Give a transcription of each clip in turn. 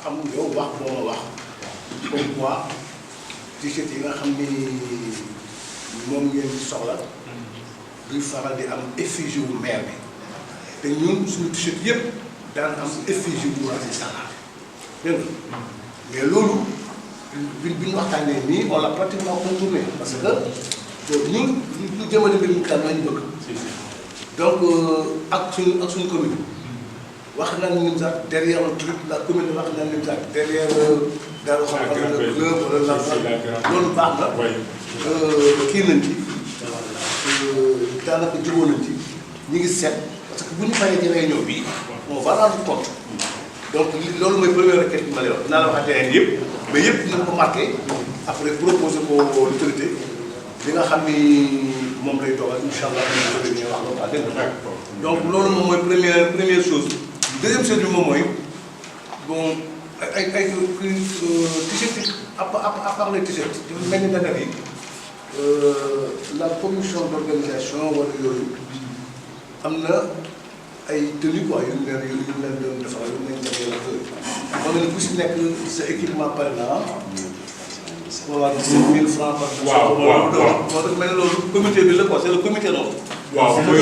am yow wax boo ma wax comme quoi t-shirt yi nga xam ni moom ngeen di soxla duy faral di am effigie wu maire bi te ñun suñu t-shirt yëpp daan am effigie bu Racine Talla dégg nga mais loolu bi ñu waxtaanee nii on l'a pratiquement contourné parce que ñun lu jëmale mbir mi kan lañu bëgg donc ak suñu commune wax nañ ni sax derrière le truc la commune wax nañ ni sax derrière daal xam nga club wala loolu baax na kii nañ ci daanaka jubóo nañ ci ñu ngi seet parce que bu ñu paree ci réunion bi on va rendre compte donc loolu mooy première requête bi ma lay wax dinaa la wax ak yeneen yëpp mais yëpp dina ko marqué après proposer ko autorité li nga xam ni moom lay toogal incha allah dinañ wax loolu dégg nga donc loolu moom mooy première chose deuxième chose bi moom mooy bon ay t-shirt à part les t-shirt dafa mel ni danga ni la commission d'organisation wala yooyu am na ay tenues quoi yu leen doon defar yu leen jagleel ak yooyu. moo ne ku si nekk sa équipement par là voilà 17 000 francs par jour. waaw moo mel ne loolu comité bi la quoi c'est le comité non. waaw mooy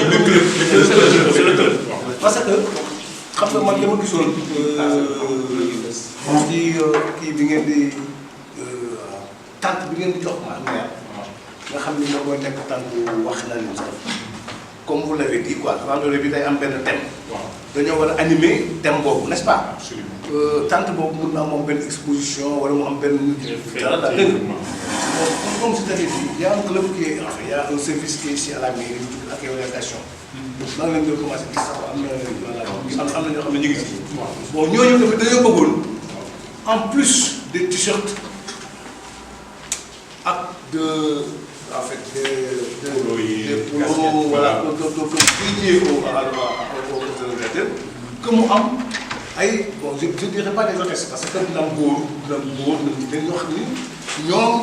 c'est le club parce que xam nga man dama gisoon ci kii bi ngeen di tànk bi ngeen di jox ma maire nga xam ni moom mooy nekk tànk wax na leen sax comme vous l'avez dit quoi randonnée bi day am benn thème. dañoo war a animer thème boobu n'est-ce pas. tànk boobu mun na am moom benn exposition wala mu am benn. dara daal dégg nga comme c'est-à-dire il y a un club qui est enfin il y a un service qui est ici à la mairie ak orientation. maa ngi leen di commencé gis sax am na am na ñoo xam ne ñu ngi si. bon ñooñu tamit dañoo bëggoon en plus des t-shirts ak de en fait des polos voilà donc lié au que mu am ay bon je dirais pas des hôtesses parce que dina am góor dañ ñoo xam ni ñoom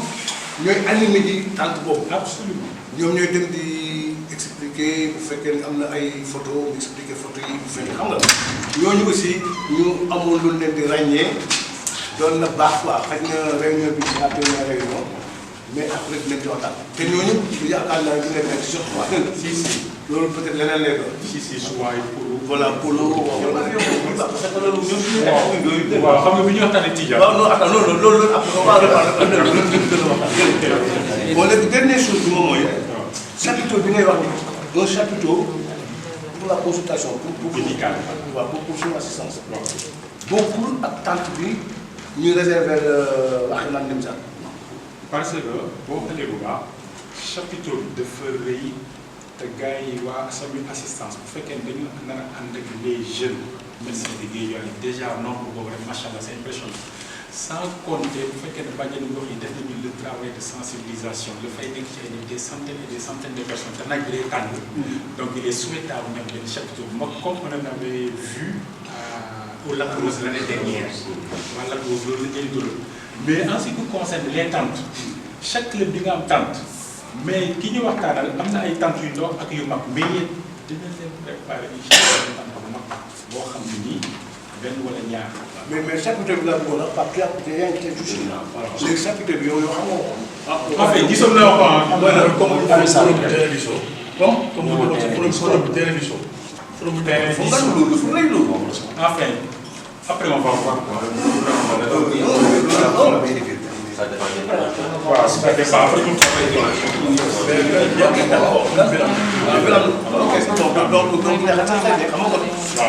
ñooy animé ji tànk boobu. absolument ñoom ñooy dem di expliquer bu fekkee am na ay photo mu expliquer photo yi bu fekkee xam nga ñooñu aussi ñu amoon lu leen di ràññee doon na baax quoi xëy na réunion bi ci la première réunion mais après dinañ ci waxtaan te ñooñu yaakaar naa dina nekk surtout quoi. si loolu peut-être leneen lay doon. si souvent ay polo. voilà polo parce que loolu ñun suñu waaw xam nga bi ñu waxtaanee Tidjane. waaw non attends loolu après on va reparler bon léegi dernière chose bi moom mooy. chapiteau bi ngay wax ni un chapiteau pour la consultation pour médical waaw pour suñu assistance. bokkul ak tente bi ñuy réserver wax naan dem sax. parce que boo xoolee bu baax chapiteau bi dafa rëy te gars yi waa sami assistance bu fekkee dañu nar a ànd ak les jeunes médecins de Guédiawaye déjà nombre boobu rek macha allah c'est impressionnant sans compter bu fekkee ne bàjjenu gox yi def nañu le travail de sensibilisation dafay nekk ci ay des centaines de personnes te naaj bi day tàng donc il est souhaitable même benn chapiteau bu mag comme on avait vu au Lac Rose l'année dernière waa Lac Rose loolu la ñuy mais en ce qui concerne les tentes chaque club di nga am tente mais ki ñu waxtaanal am na ay tentes yu ndaw ak yu mag mais yéen dina leen préparer incha allah tente bu mag boo xam ne nii benn wala ñaar. mais chapiteau bi laa bëggoon a parce que yaa ngi teg juste léegi chapiteau bi yow xam nga ko. en fait gisoon naa ko comme télévision. comme forum télévision. forum télévision. enfin après on va voir quoi. waaw ça dépend après tout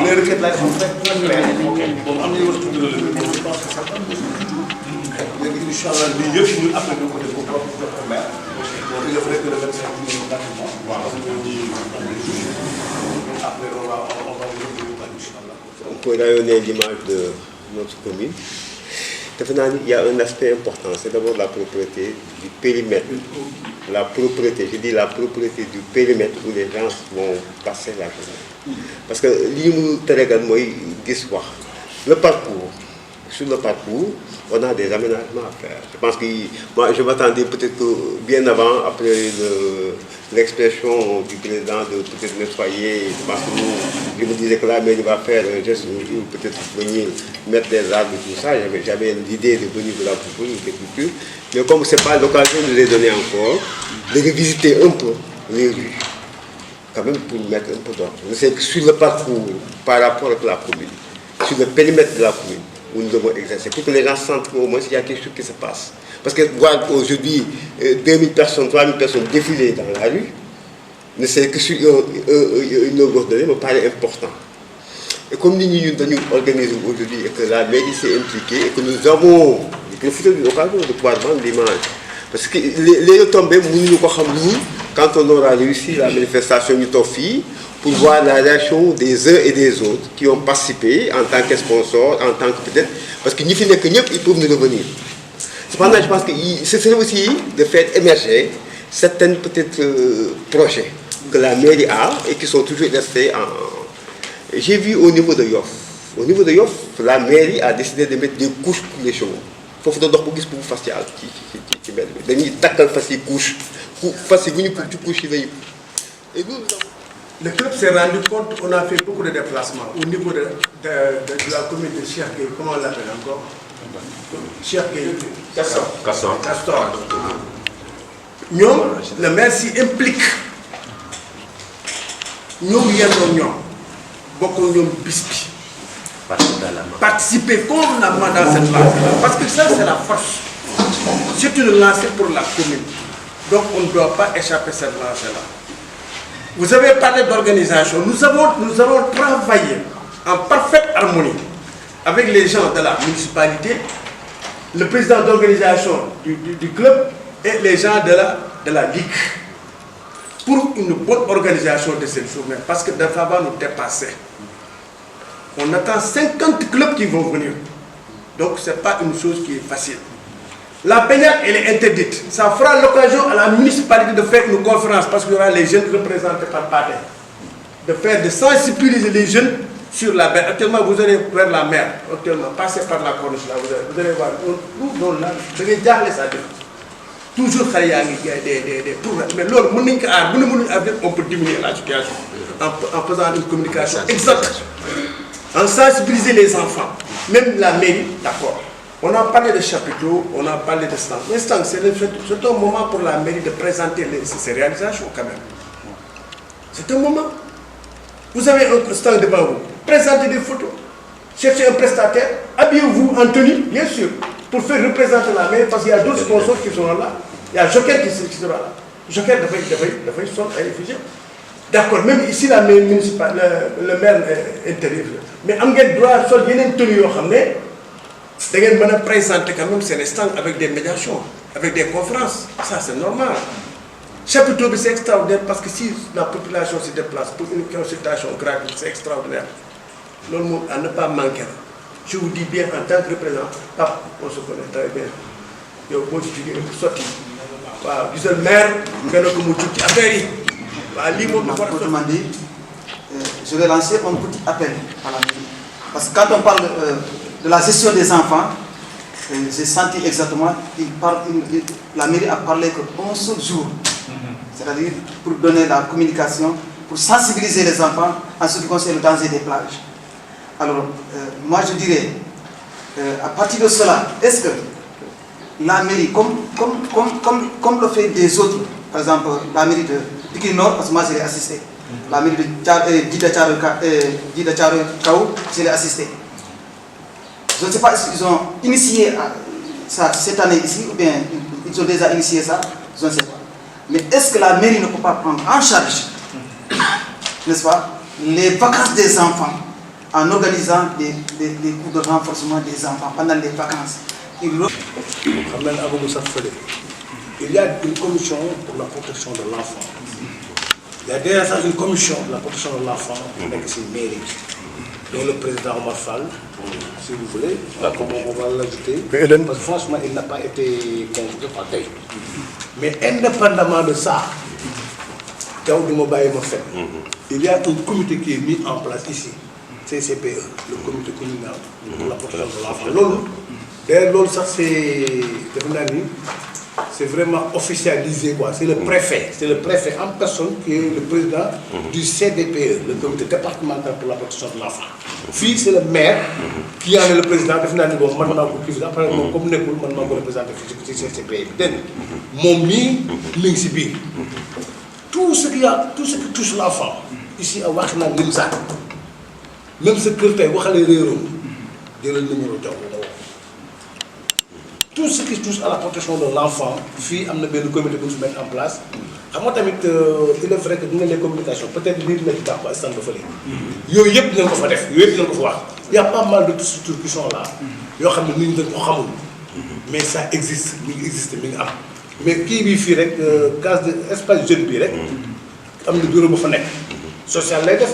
les requêtes là sont très claires. bon am nañu war a tudd la je pense que c'est pas léegi incha allah lii yëpp ñun après ñu ko def ko propre maire. bon il faudrait que le 25 minutes rapidement. waaw après on va incha allah. Pour rayonner l'image de notre commune, il y a un aspect important, c'est d'abord la propreté du périmètre. La propreté, je dis la propreté du périmètre où les gens vont passer la journée. Parce que le parcours, sur le parcours, on a des aménagements à faire. Je pense que moi, je m'attendais peut-être que bien avant, après l'expression du président de peut-être nettoyer, je pense que nous, je me disais que la mairie va faire un geste ou peut-être venir mettre des arbres et tout ça. J'avais l'idée de venir de la culture. Mais comme ce n'est pas l'occasion de les donner encore, de revisiter un peu les rues, quand même pour mettre un peu d'ordre. Je sais que sur le parcours, par rapport à la commune, sur le périmètre de la commune, où nous devons exercer, pour que les gens sentent au moins s'il y a quelque chose qui se passe. Parce que voir aujourd'hui 2000 personnes, 3000 personnes défiler dans la rue, ne c'est que sur une longueur donnée, me paraît important. Et comme nous organisons aujourd'hui et que la mairie s'est impliquée et que nous avons profité de l'occasion de pouvoir vendre l'image. Parce que les retombées, quand on aura réussi la manifestation du Tofi, pour voir la réaction des uns et des autres qui ont participé en tant que sponsors, en tant que peut-être, parce que ils peuvent nous revenir. Cependant, je pense que ce serait aussi de faire émerger certains peut-être projets que la mairie a et qui sont toujours restés en... J'ai vu au niveau de Yoff. Au niveau de Yoff, la mairie a décidé de mettre des couches pour les chevaux. Il faut que vous fassiez pour facial. Et nous, le club s'est rendu compte qu'on a fait beaucoup de déplacements au niveau de la commune de Cheikh Gueye. Comment on l'appelle encore? Cheikh Gueye. Castor. Nous, le maire s'y implique. Nous, beaucoup de biscuits. Participer constamment dans cette lancée. Parce que ça, c'est la force. C'est une lancée pour la commune. Donc, on ne doit pas échapper à cette lancée-là. Vous avez parlé d'organisation. Nous avons travaillé en parfaite harmonie avec les gens de la municipalité, le président d'organisation du club et les gens de la Ligue pour une bonne organisation de cette journée. Parce que ça va nous dépasser. On attend 50 clubs qui vont venir. Donc, ce n'est pas une chose qui est facile. La baignade, elle est interdite. Ça fera l'occasion à la municipalité de faire une conférence parce qu'il y aura les jeunes représentés par Padé. De sensibiliser les jeunes sur la mer. Actuellement, vous allez vers la mer. Actuellement, passez par la corniche là. Vous allez voir. Nous, là, je vais dire ça. Toujours, il y a des problèmes. Mais on peut diminuer la situation en faisant une communication exacte. En sensibiliser les enfants. Même la mairie, d'accord. On a parlé de chapiteaux, on a parlé de stand. Mais stand, c'est un moment pour la mairie de présenter ses réalisations quand même. C'est un moment. Vous avez un stand devant vous. Présentez des photos. Cherchez un prestataire. Habillez-vous en tenue, bien sûr, pour faire représenter la mairie parce qu'il y a d'autres sponsors qui sont là. Il y a Joker qui sera là. Joker devait sortir à réfugié. D'accord, même ici, la mairie municipale, le maire intérieur. Mais on a le droit de sortir une tenue. Vous allez présenter quand même ces stands avec des médiations, avec des conférences. Ça, c'est normal. Chapiteau, c'est extraordinaire parce que si la population se déplace pour une consultation gratuite, c'est extraordinaire. Le monde à ne pas manquer. Je vous dis bien, en tant que représentant, on se connaît très bien. Il y a beaucoup de sorties. Le maire, il y a beaucoup de affaires. Autrement dit, je vais lancer un petit appel à la mairie. Parce que quand on parle de la gestion des enfants, j'ai senti exactement la mairie a parlé qu'un seul jour, c'est-à-dire pour donner la communication, pour sensibiliser les enfants en ce qui concerne le danger des plages. Alors, moi je dirais, à partir de cela, est-ce que la mairie, comme le fait des autres, par exemple la mairie de Pikine Nord, parce que moi je l'ai assisté, la mairie de Dida Kaou, je l'ai assisté. Je ne sais pas s'ils ont initié ça cette année ici, ou bien ils ont déjà initié ça, je ne sais pas. Mais est-ce que la mairie ne peut pas prendre en charge, n'est-ce pas, les vacances des enfants, en organisant des cours de renforcement des enfants pendant les vacances? Il y a une commission pour la protection de l'enfant. Il y a déjà une commission pour la protection de l'enfant avec ses mairies. Donc le président Omar Fall, si vous voulez, on va l'ajouter. Parce que franchement, il n'a pas été convoqué par Taï. Mais indépendamment de ça, il y a un comité qui est mis en place ici, CCPE, le comité communal pour la protection de l'enfant. D'ailleurs, ça c'est c'est vraiment officialisé quoi. C'est le préfet en personne qui est le président du CDPE, le comité départemental pour la protection de l'enfant. Fii c'est le maire qui en est le président def naa ni boobu man maa ko kii après moom comme nekkul man maa ko représenté fii ci CDPE bi dégg nga moom mii mi ngi si biir tout ce qui touche l'enfant ici à Wakhinane Nimzatt même sa kër tey waxale réeroon jëlal numéro jox tout ce qui touche à la protection de l'enfant fii am na benn comité bu ñu mettre en place xam nga tamit il est vrai que dina les communications peut-être lii dina ci baax ba instant ba fële yooyu yëpp dinañ ko fa def yooyu yëpp dinañ ko fa wax y a pas mal de structures qui sont là yoo xam ne nit ñi dañ ko xamul mais ça existe mi ngi existe mi ngi am mais kii bii fii rek case de espace jeune bii rek am na bureau bu fa nekk social lay def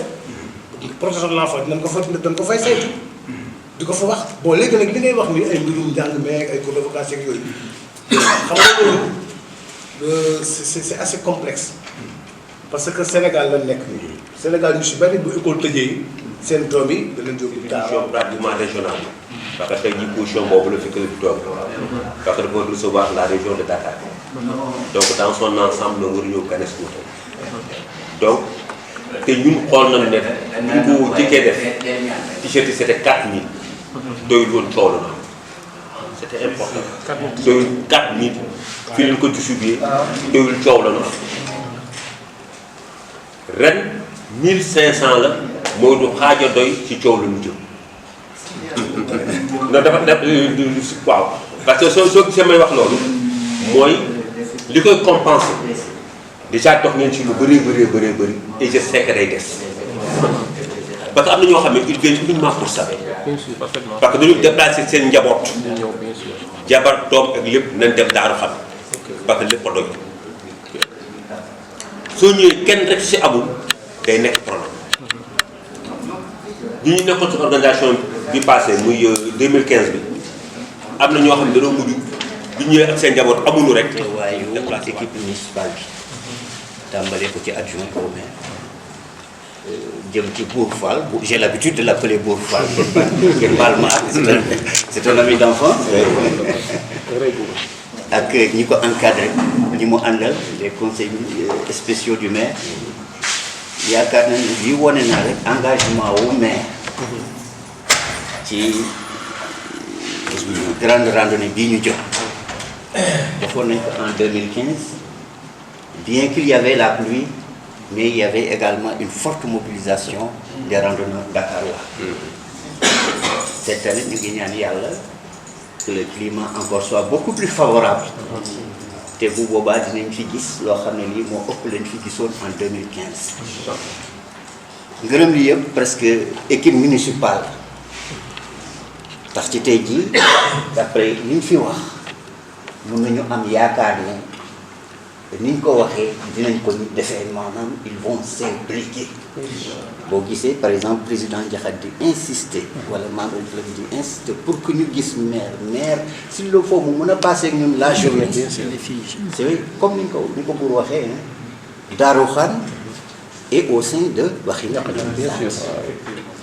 protection de l'enfant dañ ko fay saytu di ko fa wax bon léegi nag li ngay wax ni ay mbirum njàng meeg ay cours de vacances yooyu xam nga loolu c'est assez complexe parce que Sénégal la nekk nii Sénégal ñu si bari bu école tëjee seen doom yi da leen jóg position pratiquement régionale parce que tey jii position boobu la fi kër gi toog parce que dafa recevoir la région de Dakar donc dans son ensemble la war a ñëw Ganes Mouta donc te ñun xool nañu ne ñu ko jëkkee def t-shirt yi c'était 4000 doyul woon coow la na c'était important doyul 4000 fii leen ko distribué doyul coow la na ren 1500 la moo du xaaja doy ci coow la ñu jëm non dafa waaw parce que soo gisee may wax loolu mooy li koy compenser déjà dox ngeen ci lu bëri et je sais que day des parce que am na ñoo xam ne ils viennent uniquement pour ça parce que dañu déplacer seen njaboot jabar doom ak lépp nañ dem daaru xam parce que lépp a doy soo ñëwee kenn rek si amul day nekk problème ñi ñu nekkoon ci organisation bi passé muy 2015 bi am na ñoo xam ne dañoo mujj bi ñëwee ak seen njaboot amuñu rek waaye équipe municipale bi tàmbalee ko ci adjoint au maire jëm ci Bour Fall j'ai l'habitude de l'appeler Bour Fall ngeen baal ma c'est un ami d'enfance ak ñi ko encadré ñi mu àndal les conseils spéciaux du maire yaakaar nañ ne lii wone na rek engagement wu maire ci grande randonnée bii ñu jox defoon nañ ko en 2015 bien qu'il y avait la pluie mais il y avait également une forte mobilisation des randonneurs dakarois. Cette année ñu ngi ñaan yàlla que le climat encore soit beaucoup plus favorable te bu boobaa dinañ fi gis loo xam ne lii moo ëpp lañ fi gisoon en 2015 ngërëm li yëpp presque équipe municipale tax ci tey jii d'après li ñu fi wax mën nañu am yaakaar ne ni ñu ko waxee dinañ ko ñu defee maanaam ils vont s'impliquer boo gisee par exemple président Diakhaté di insister wala membre du club di insister pour que ñu gis maire s'il le faut mu mën a passer ak ñun la journée c'est vrai comme ni ñu ko pour waxee Darou Khan et au sein de Wakhinane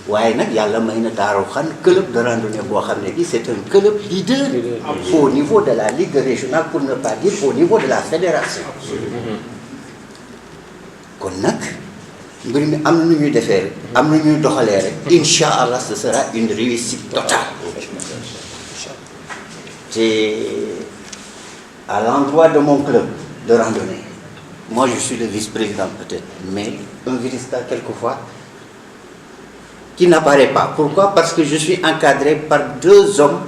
waaye nag yàlla may na Darou Khan club de randonnée boo xam ne bi c'est un club leader au niveau de la ligue régionale pour ne pas dire au niveau de la fédération kon nag mbir mi am na nu ñuy defee rek am na ñuy doxalee rek incha allah ce sera une réussite totale c'est à l'endroit de mon club de randonnée moi je suis le vice-président peut-être mais un virista quelquefois qui n'apparaît pas. Pourquoi? Parce que je suis encadré par deux hommes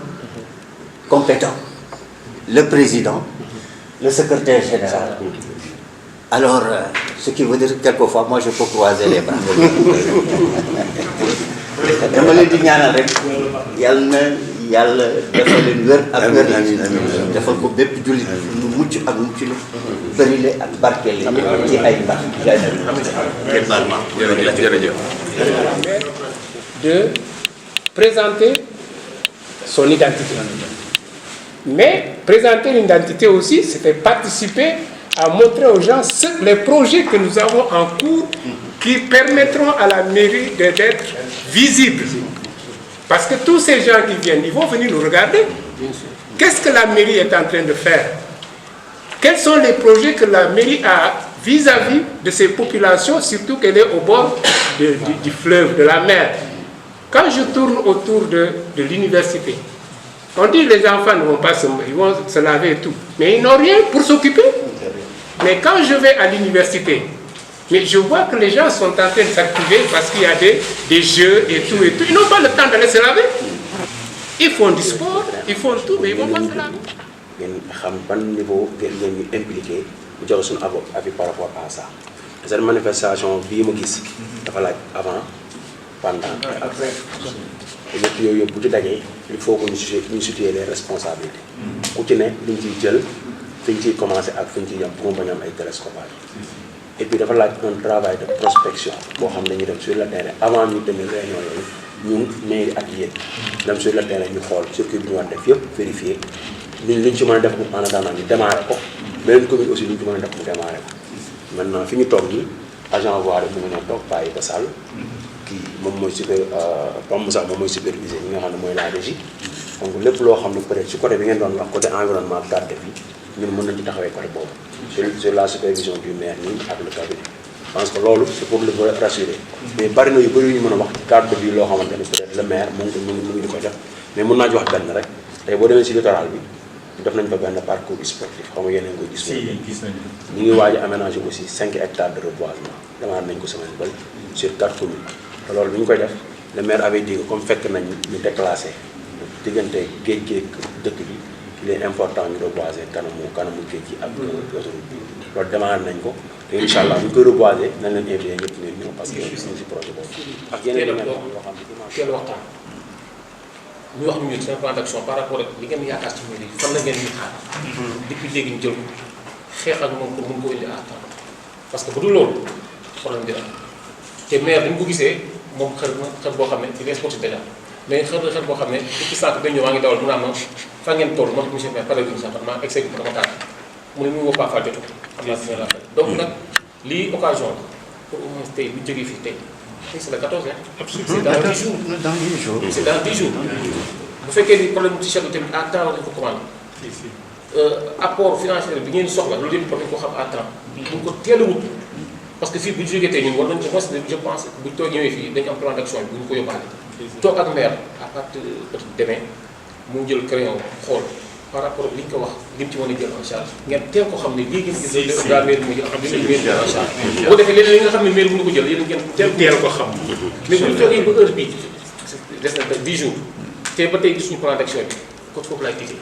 compétents. Le président, le secrétaire général. Alors, ce qui veut dire que quelquefois, moi je peux croiser les bras. dama leen di ñaanal rek yàlla defal leen wér ak wér defal ko bépp jullit nu mucc ak mucc lu bëri le ak barkeel ci ay mbaax de présenter son identité. Mais présenter l'identité aussi, c'était participer à montrer aux gens les projets que nous avons en cours qui permettront à la mairie d'être visible. Parce que tous ces gens qui viennent, ils vont venir nous regarder. Qu'est-ce que la mairie est en train de faire? quels sont les projets que la mairie a vis-à-vis de ces populations, surtout qu'elle est au bord du fleuve, de la mer. Quand je tourne autour de l'université, on dit que les enfants ne vont pas ils vont se laver et tout, mais ils n'ont rien pour s'occuper. Mais quand je vais à l'université, mais je vois que les gens sont en train de s'activer parce qu'il y a des jeux et tout. Ils n'ont pas le temps d'aller se laver. Ils font du sport, ils font tout, mais ils ne vont pas se laver. ngeen xam ban niveau ngeen ñu impliqué mu joxe suñu avis par rapport à ça. Cette manifestation bii ma gis dafa laaj avant pendant et après ñëpp yooyu yëpp bu ci dajee il faut que ñu situer les responsabilités ku ci ne liñ ciy jël fi ñu ciy commencé ak fi ñu ciy yem pour mu bañ am ay télescopage et puis dafa laaj un travail de prospection boo xam ne ñu dem sur le terrain avant ñu demee réunion yooyu ñun mairie ak yéen dem sur le terrain ñu xool circuit bi ñu war def yëpp vérifier liñ ci mën a def en attendant ñu démarré ko beneen commune aussi liñ ci mën a def mu démarré ko maintenant fi ñu toog nii agent voirie mu ngi ñëw toog Paye ba Sall kii moom mooy Pam Moussa moom mooy superviseur ñi nga xam ne mooy la régie donc lépp loo xam ne peut être ci côté bi ngeen doon wax côté environnement garde de vie ñun mën nañ ci taxawee côté boobu sur la supervision du maire nii ak le cabinet je pense que loolu c'est pour le rassurer mais bari na yu bëri yu ñu mën a wax ci cadre de vie loo xamante ne peut être le maire mu ngi di ko def mais mën naa ci wax benn rek tey boo demee si littoral bi def nañ fa benn parcours sportif xam nga yeneen ko gis ñu ngi waaj a aménager aussi 5 hectares de reboisement demande nañ ko semaine bële sur 4 communes te loolu bi ñu koy def le maire avait dit que comme fekk nañ ñu déclassé diggante géej géej dëkk bi il est important ñu reboiser kanamu géej gi ak autoroute bi loolu demande nañ ko te incha allah bu ñu koy reboiser nañ leen invité ñëpp ngeen ñëw parce que ñu si projet boobu ak yeneen yoo xam teel waxtaan ñu wax ñu seen plan d'action par rapport ak li ngeen yaakaar ci mbir yi fan la ngeen ñuy xaar depuis léegi ñu jël xeex ak moom pour mun ko indi à temps parce que bu dul loolu problème dina te maire bi ñu ko gisee moom xel boo xam ne il est sportif déjà mais xel boo xam ne depuis sànq dañ ñëw maa ngi dawal mu naan ma fa ngeen toll man monsieur maire pare bi sax maa egg seeg dama tànn mu ne mu woo Paa Fall jotu xam naa dina la fay donc nag lii occasion pour au moins tey bu jógee fii tey c'est le 14 hein. Absolument. C'est dans 10 jours. Dans 10 jours. C'est dans 10 jours. Bu fekkee ni problème ci chef de tamit à temps lañ ko commandé. Apport financier bi ngeen soxla loolu yëpp dañ ko xam à temps. ñu ko teel a wut parce que fii bu ñu jógee tey ñun war nañu je pense bu ñu toog ñëwee fii dañu am plan d'action bi bu ñu ko yóbbaale. toog ak maire à partir peut-être demain mu jël crayon xool par rapport ak li ñu ko wax li mu ci mën a jël en charge ngeen teel ko xam ne lii ngeen gis daa maire mu jël am li ngeen jël en charge bu ko defee léeg-léeg li nga xam ne maire mënu ko jël yéen ngeen teel ko xam mais bu ñu toogee ba heure bii des na 10 jours te ba tey gisuñu plan d'action bi ko foofu laay tijjee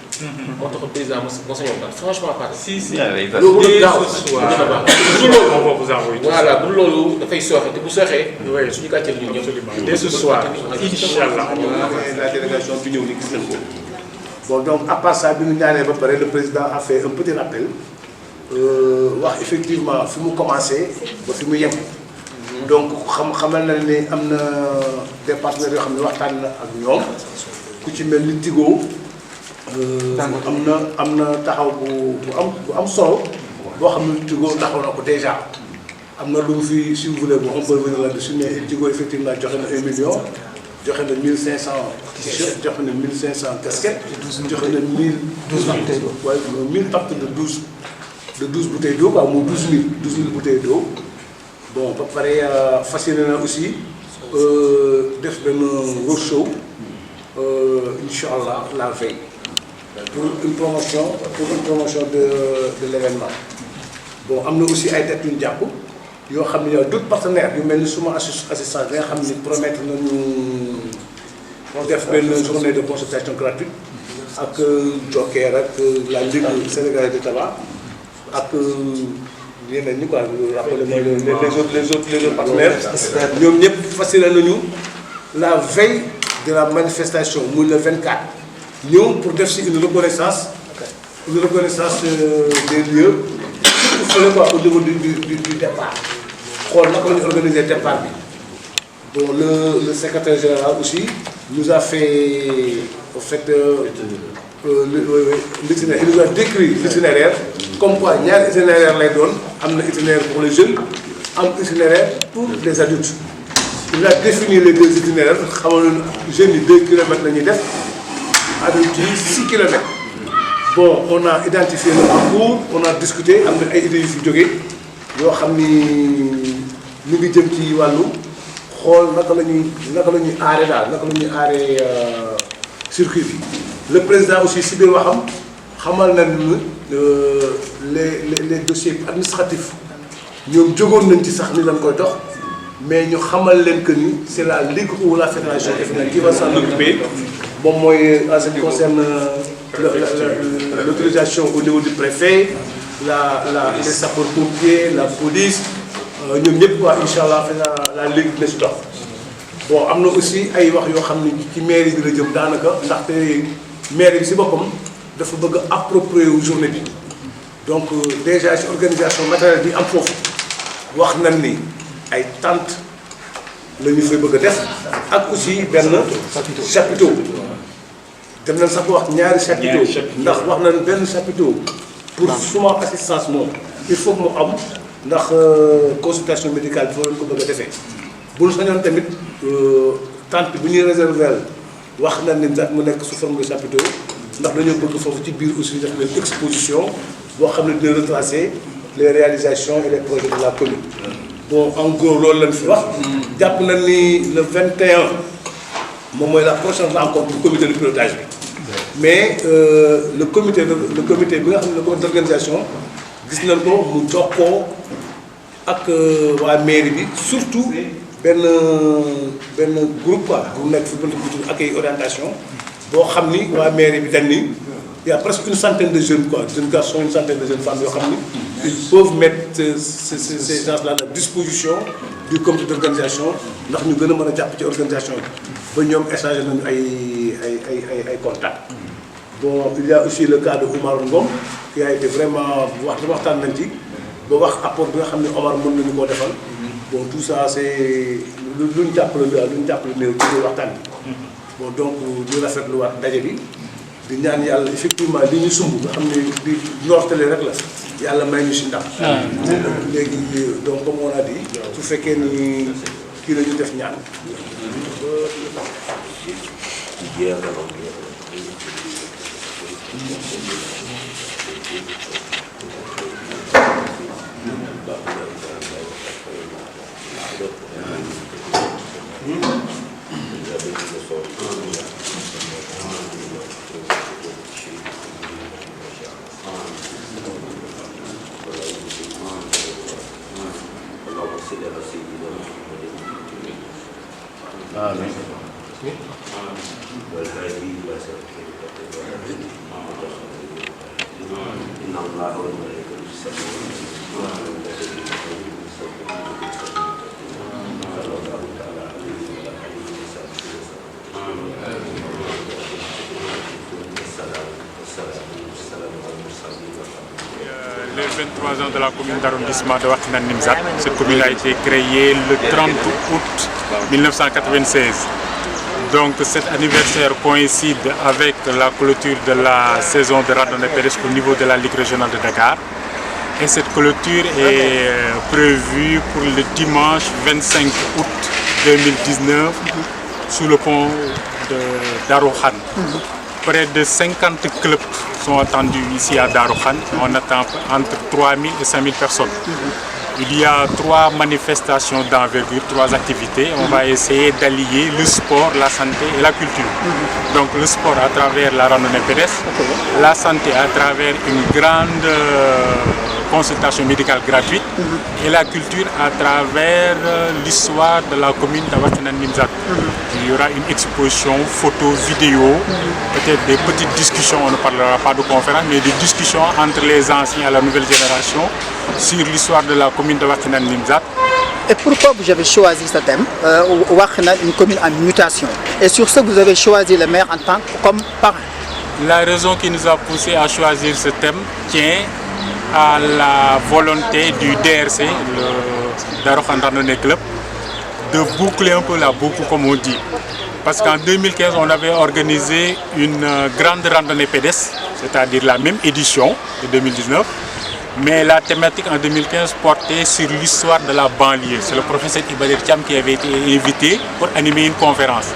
moo tax président moo sañoon daal franchement pas loolu mën a gaaw dina baax bu loolu voilà bu loolu dafay sooxe te bu sooxee suñu gàcceel ñun ñëpp dès ce soir inchallah la délégation bi ñëw ni gis nañ ko bon donc à part ça bi ñu ñaanee ba pare le président a fait un petit rappel wax effectivement fi mu commencé ba fi mu yem donc xamal na ne am na des partenaires yoo xam ne waxtaan na ak ñoom ku ci mel ni Tigo am na taxaw bu am solo boo xam ne Tigo taxaw na ko déjà am na lu mu fi si vous voulez bon on peut revenir là-dessus mais Tigo effectivement joxe na 1 million joxe na 1500 t-shirts joxe na 1500 casquettes joxe na 1000 actes de 12 bouteilles d'eau quoi mu 12 000 bouteilles d'eau bon ba pare fas yéene na aussi def benn roadshow incha allah la veille pour une promotion de l'événement bon am na aussi ay dates yu ñu jàpp yoo xam ne yow d'autres partenaires yu mel ni suma assistance bi nga xam ne promettre nañu def benn journée de consultation gratuite ak Joker ak la Ligue sénégalaise de tabac ak yeneen ñi quoi rappelé mooy les autres partenaires ñoom ñëpp facilité nañu la veille de la manifestation muy le 24 ñëw pour def si une reconnaissance des lieux surtout fële quoi au niveau du départ xool naka la ñu organiser départ bi bon le secrétaire général aussi nous a fait en fait l'itinéraire, il nous a décrit l'itinéraire comme quoi ñaari itinéraire lay doon am na itinéraire pour les jeunes am itinéraire pour les adultes il a défini les deux itinéraires xamal jeunes yi 2 kilomètres la ñuy def adultes yi 6 kilomètres bon on a identifié le parcours on a discuté am na ay idées yu fi jógee yoo xam ni ñu ngi jëm ci wàllu xool naka la ñuy aaree daal naka la ñuy aaree circuit bi. le président aussi si biir waxam xamal na ni les dossiers administratifs ñoom jógoon nañ ci sax ni lañ koy dox mais ñu xamal leen que ni c'est la ligue ou la fédération qui va s'en occuper moom mooy en ce qui concerne l'autorisation au niveau du préfet les sapeurs-pompiers la police ñoom ñëpp waa incha allah la ligue dina si dox. bon am na aussi ay wax yoo xam ni ci mairie bi la jëm daanaka ndaxte mairie bi si boppam dafa bëgg a approprier wu journée bi donc déjà ci organisation matérielle bi am foofu wax nañ ni ay tentes la ñu fay bëgg a def ak aussi benn chapiteau dem nañ sax ba wax ñaari chapiteau ndax wax nañ benn chapiteau pour suma assistance moom il faut que mu am ndax consultation médicale bi foo leen ko bëgg a defee bu ñu sañoon tamit tente bu ñuy réserver wax nañ ni mu nekk sous forme de chapiteau ndax dañoo bëgg foofu ci biir aussi def leen exposition boo xam ne dina retracer les réalisations et les projets de la commune. bon en gros loolu lañ fi wax jàpp nañ ni le 21 moom mooy la prochaine rencontre du comité de pilotage bi mais le comité bi nga xam ne le comité d'organisation gis nañ ko mu jokkoo ak waa mairie bi surtout benn groupe quoi bu nekk fi buntu bi ak ay orientation boo xam ni waa mairie bi dañ ni il y a presque une centaine de jeunes quoi jeunes garçons une centaine de jeunes femmes yoo xam ni ils peuvent mettre ces gens-là à disposition du comité d'organisation ndax ñu gën a mën a jàpp ci organisation bi ba ñoom échanger nañu ay contacts. bon il y a aussi le cas de Omar Ngom qui a été vraiment waxtaan nañ ci ba wax apport bi nga xam ne Omar mën nañu koo defal bon tout ça c'est lu ñu jàppale néew ci biir waxtaan bi. bon donc di rafetluwaat ndaje bi di ñaan yàlla effectivement li ñu sumb nga xam ne di ndortale rek la yàlla may ñu si ndam. léegi donc comme on a dit su fekkee ni kii la ñu def ñaan. Les 23 ans de la commune d'arrondissement de Wakhinane Nimzatt. Cette commune a été créée le 30 août 1996. Donc cet anniversaire coïncide avec la clôture de la saison de randonnée pédestre au niveau de la Ligue régionale de Dakar. Et cette clôture est prévue pour le dimanche 25 août 2019 sous le pont de Darou Khan. Près de 50 clubs sont attendus ici à Darou Khan. On attend entre 3 000 et 5 000 personnes. Il y a 3 manifestations d'envergure, 3 activités. On va essayer d'allier le sport, la santé et la culture. Donc le sport à travers la randonnée pédestre, la santé à travers une grande consultation médicale gratuite et la culture à travers l'histoire de la commune de Wakhinane Nimzatt. Il y aura une exposition photo, vidéo, peut-être des petites discussions, on ne parlera pas de conférences, mais des discussions entre les anciens et la nouvelle génération sur l'histoire de la commune de Wakhinane Nimzatt. Et pourquoi vous avez choisi ce thème, Wakhinane, une commune en mutation? Et sur ce, vous avez choisi le maire en tant comme parrain. La raison qui nous a poussé à choisir ce thème tient à la volonté du DRC, le Darou Khan Randonnée Club, de boucler un peu la boucle comme on dit. Parce qu'en 2015, on avait organisé une grande randonnée pédestre, c'est-à-dire la même édition de 2019, mais la thématique en 2015 portait sur l'histoire de la banlieue. C'est le professeur Ibadir Thiam qui avait été invité pour animer une conférence.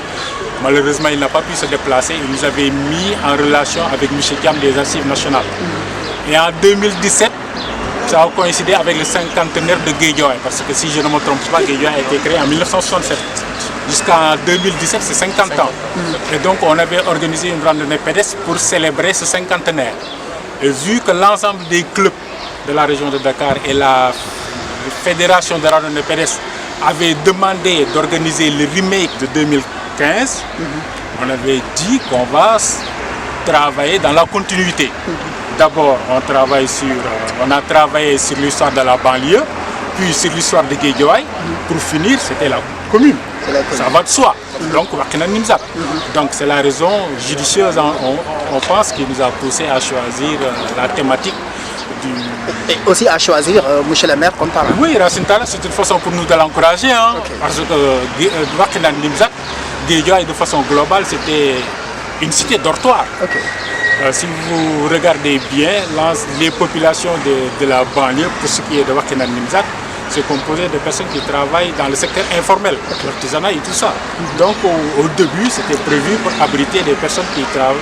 Malheureusement, il n'a pas pu se déplacer. Il nous avait mis en relation avec M. Thiam des Archives nationales. Et en 2017, ça a coïncidé avec le cinquantenaire de Guédiawaye, parce que si je ne me trompe pas, Guédiawaye a été créé en 1967. Jusqu'en 2017, c'est 50 ans. Et donc, on avait organisé une randonnée pédestre pour célébrer ce cinquantenaire. Et vu que l'ensemble des clubs de la région de Dakar et la fédération de randonnée pédestre avaient demandé d'organiser le remake de 2015, on avait dit qu'on va travailler dans la continuité. D'abord, on a travaillé sur l'histoire de la banlieue, puis sur l'histoire de Guédiawaye. Pour finir, c'était la commune. Ça va de soi. Donc, Wakhinane Nimzatt. Donc, c'est la raison judicieuse, on pense, qui nous a poussé à choisir la thématique du... Et aussi à choisir monsieur le maire comme parent. Oui, Racine Talla, c'est une façon pour nous de l'encourager. Hein, parce que Wakhinane Nimzatt, Guédiawaye, de façon globale, c'était une cité dortoir. Si vous regardez bien, les populations de la banlieue, pour ce qui est de Wakhinane Nimzatt, c'est composé de personnes qui travaillent dans le secteur informel, l'artisanat et tout ça. Donc au début, c'était prévu pour abriter des personnes qui travaillent,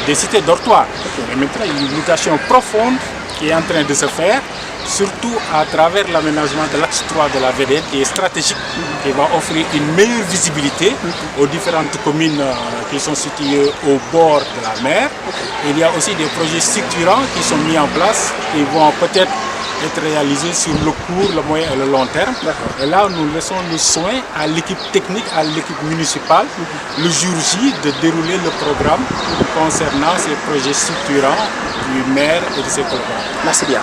des cités dortoirs. Et maintenant, il y a une mutation profonde qui est en train de se faire, surtout à travers l'aménagement de l'axe 3 de la VDN, qui est stratégique, qui va offrir une meilleure visibilité aux différentes communes qui sont situées au bord de la mer. Il y a aussi des projets structurants qui sont mis en place et vont peut-être être réalisés sur le court, le moyen et le long terme. Et là, nous laissons le soin à l'équipe technique, à l'équipe municipale, le jour J, de dérouler le programme concernant ces projets structurants du maire et de ses collaborateurs. Merci bien.